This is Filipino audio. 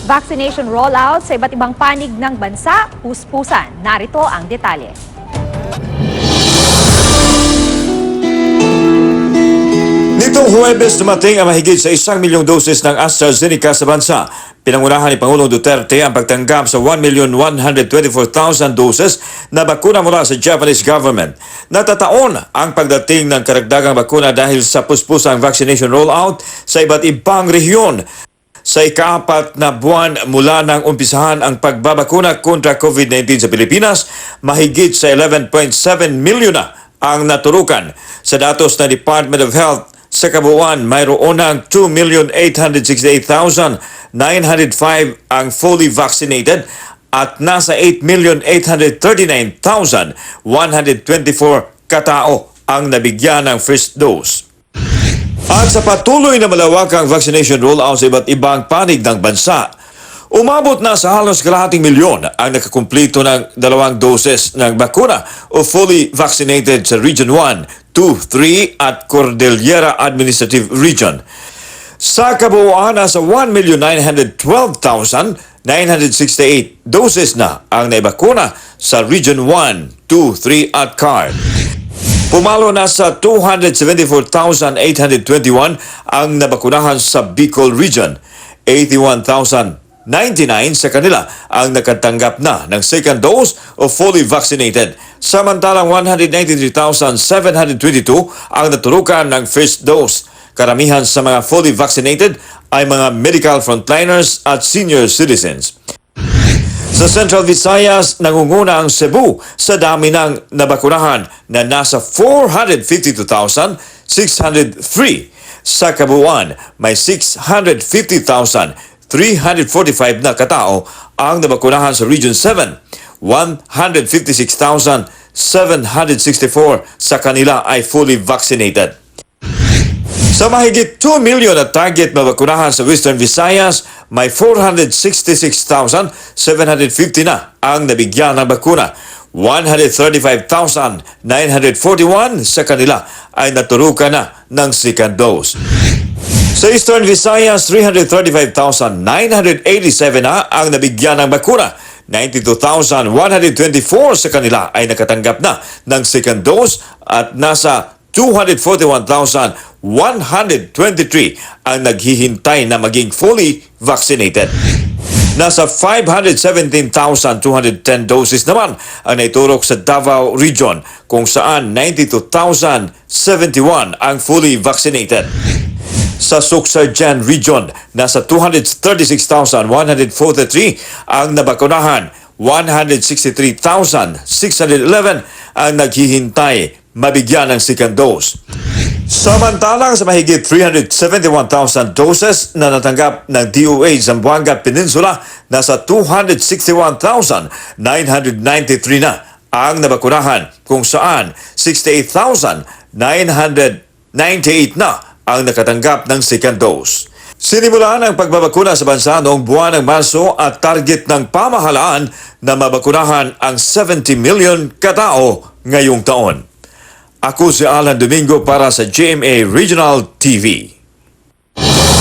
Vaccination rollout sa iba't ibang panig ng bansa, puspusan. Narito ang detalye. Nitong Huwebes dumating ang mahigit sa 1 milyong doses ng AstraZeneca sa bansa. Pinangunahan ni Pangulong Duterte ang pagtanggap sa 1,124,000 doses na bakuna mula sa Japanese government. Natataon ang pagdating ng karagdagang bakuna dahil sa puspusang vaccination rollout sa iba't ibang rehiyon. Sa ika-4 na buwan mula nang umpisahan ang pagbabakuna kontra COVID-19 sa Pilipinas, mahigit sa 11.7 milyon na ang naturukan. Sa datos ng Department of Health, sa kabuuan, mayroon ng 2,868,905 ang fully vaccinated at nasa 8,839,124 katao ang nabigyan ng first dose. At sa patuloy na malawakang vaccination rollout sa iba't ibang panig ng bansa, umabot na sa halos kalahating milyon ang nakakumpleto ng 2 doses ng bakuna o fully vaccinated sa Region 1, 2, 3 at Cordillera Administrative Region. Sa kabuuan, nasa 1,912,968 doses na ang naibakuna sa Region 1, 2, 3 at CAR. Pumalo na sa 274,821 ang nabakunahan sa Bicol Region. 81,099 sa kanila ang nakatanggap na ng second dose o fully vaccinated. Samantalang 193,722 ang naturukan ng first dose. Karamihan sa mga fully vaccinated ay mga medical frontliners at senior citizens. Sa Central Visayas, nangunguna ang Cebu sa dami ng nabakunahan na nasa 452,603. Sa kabuuan, may 650,345 na katao ang nabakunahan sa Region 7. 156,764 sa kanila ay fully vaccinated. Sa mahigit 2 milyon na target mabakunahan sa Western Visayas, may 466,750 na ang nabigyan ng bakuna. 135,941 sa kanila ay naturukan na ng second dose. Sa Eastern Visayas, 335,987 na ang nabigyan ng bakuna. 92,124 sa kanila ay nakatanggap na ng second dose at nasa 241,123 ang naghihintay na maging fully vaccinated. Nasa 517,210 doses naman ang naiturok sa Davao Region kung saan 92,071 ang fully vaccinated. Sa Suksajan Region, nasa 236,143 ang nabakunahan, 163,611 ang naghihintay mabigyan ng second dose. Samantalang sa mahigit 371,000 doses na natanggap ng DOH sa Zamboanga Peninsula, nasa 261,993 na ang nabakunahan kung saan 68,998 na ang nakatanggap ng second dose. Sinimulan ang pagbabakuna sa bansa noong buwan ng Marso at target ng pamahalaan na mabakunahan ang 70 million katao ngayong taon. Ako si Alan Domingo para sa GMA Regional TV.